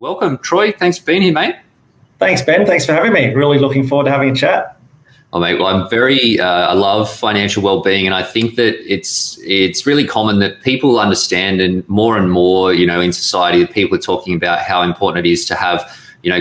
Welcome, Troy. Thanks for being here, mate. Thanks, Ben. Thanks for having me. Really looking forward to having a chat. Oh, mate. Well, I love financial well-being, and I think that it's really common that people understand, and more, in society, that people are talking about how important it is to have,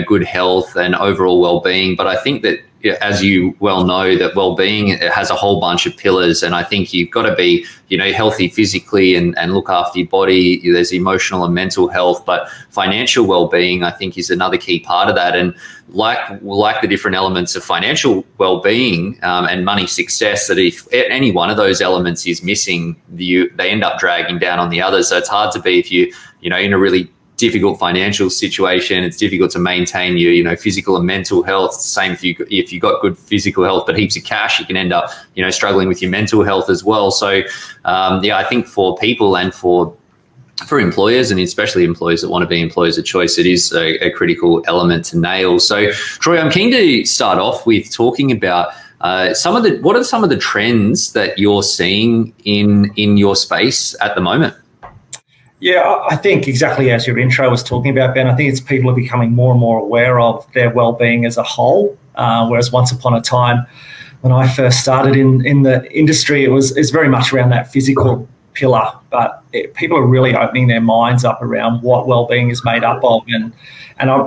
good health and overall well-being. But I think that, as you well know, that well-being has a whole bunch of pillars, and I think you've got to be, healthy physically and look after your body. There's emotional and mental health, but financial well-being, I think, is another key part of that. And like the different elements of financial well-being and money success, that if any one of those elements is missing, they end up dragging down on the others. So it's hard to be, if you in a really difficult financial situation, it's difficult to maintain your physical and mental health. Same if you got good physical health but heaps of cash, you can end up struggling with your mental health as well. So I think for people and for employers, and especially employers that want to be employers of choice, it is a critical element to nail. So Troy, I'm keen to start off with talking about what are some of the trends that you're seeing in your space at the moment? Yeah, I think exactly as your intro was talking about, Ben, I think it's people are becoming more and more aware of their well-being as a whole, whereas once upon a time, when I first started in the industry, it's very much around that physical pillar, but people are really opening their minds up around what well-being is made up of. And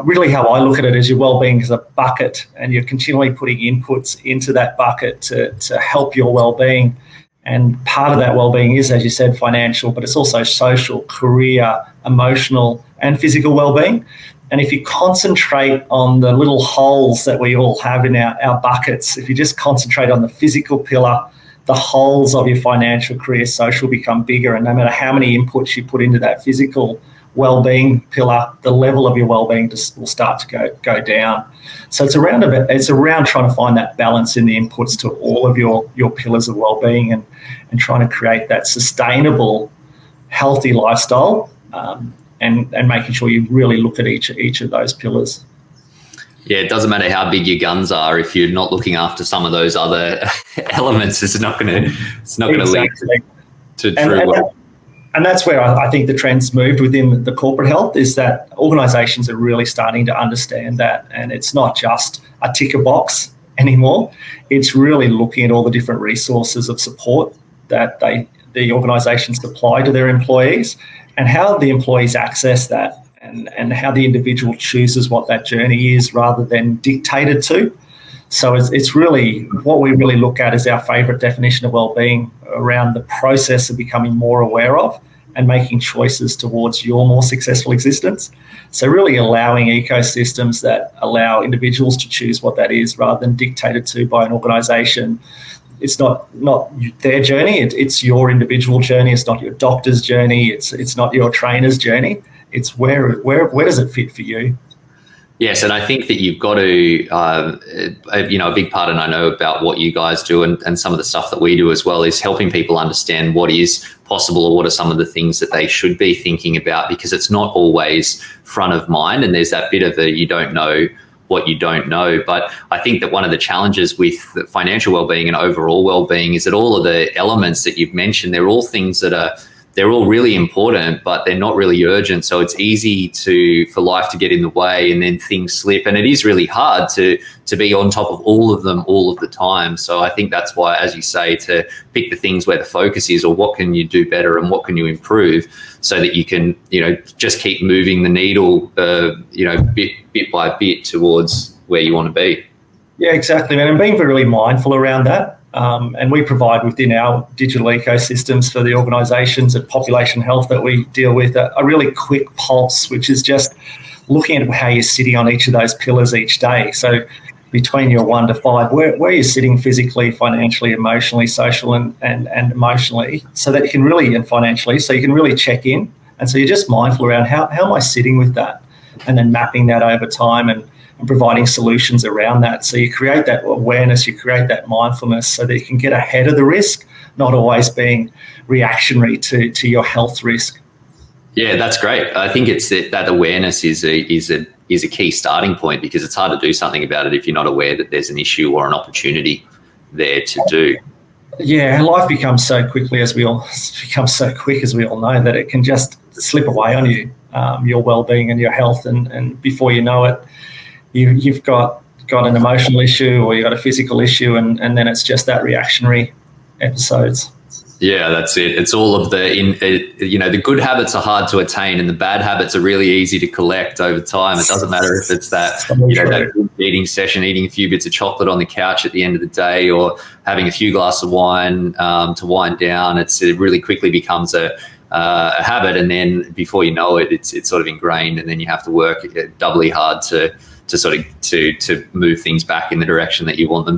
really how I look at it is your well-being is a bucket, and you're continually putting inputs into that bucket to help your well-being. And part of that well-being is, as you said, financial, but it's also social, career, emotional, and physical well-being. And if you concentrate on the little holes that we all have in our buckets, if you just concentrate on the physical pillar, the holes of your financial, career, social become bigger. And no matter how many inputs you put into that physical well-being pillar, the level of your well-being will start to go down. So it's around trying to find that balance in the inputs to all of your pillars of well-being, and trying to create that sustainable, healthy lifestyle, and making sure you really look at each of those pillars. Yeah, it doesn't matter how big your guns are if you're not looking after some of those other elements. It's not going to lead to true. And that's where I think the trend's moved within the corporate health, is that organisations are really starting to understand that, and it's not just a ticker box anymore. It's really looking at all the different resources of support that the organisations supply to their employees, and how the employees access that, and how the individual chooses what that journey is rather than dictated to. So it's really, what we really look at is our favourite definition of well-being around the process of becoming more aware of and making choices towards your more successful existence. So really allowing ecosystems that allow individuals to choose what that is rather than dictated to by an organisation. It's not their journey, it's your individual journey. It's not your doctor's journey, it's not your trainer's journey. It's where does it fit for you? Yes, and I think that you've got to, a big part, and I know about what you guys do and some of the stuff that we do as well, is helping people understand what is possible, or what are some of the things that they should be thinking about, because it's not always front of mind, and there's that bit of you don't know what you don't know. But I think that one of the challenges with financial well-being and overall well-being is that all of the elements that you've mentioned, they're all things that they're all really important, but they're not really urgent. So it's easy for life to get in the way, and then things slip. And it is really hard to be on top of all of them all of the time. So I think that's why, as you say, to pick the things where the focus is, or what can you do better and what can you improve, so that you can, just keep moving the needle, bit by bit towards where you want to be. Yeah, exactly, man. And being really mindful around that. And we provide within our digital ecosystems for the organisations and population health that we deal with a really quick pulse, which is just looking at how you're sitting on each of those pillars each day. So between your 1 to 5, where you're sitting physically, financially, emotionally, social and emotionally, so that you can really, and financially, so you can really check in. And so you're just mindful around how am I sitting with that, and then mapping that over time and providing solutions around that. So you create that awareness, you create that mindfulness, so that you can get ahead of the risk, not always being reactionary to your health risk. Yeah, that's great. I think it's that awareness is a key starting point, because it's hard to do something about it if you're not aware that there's an issue or an opportunity there to do. Yeah, life becomes so quick as we all know, that it can just slip away on you. your well-being and your health, and before you know it, you've got an emotional issue or you've got a physical issue, and then it's just that reactionary episodes. Yeah, that's it. It's all of the good habits are hard to attain, and the bad habits are really easy to collect over time. It doesn't matter if it's that, that eating session, eating a few bits of chocolate on the couch at the end of the day, or having a few glasses of wine to wind down. It really quickly becomes a habit, and then before you know it, it's sort of ingrained, and then you have to work doubly hard to move things back in the direction that you want them to.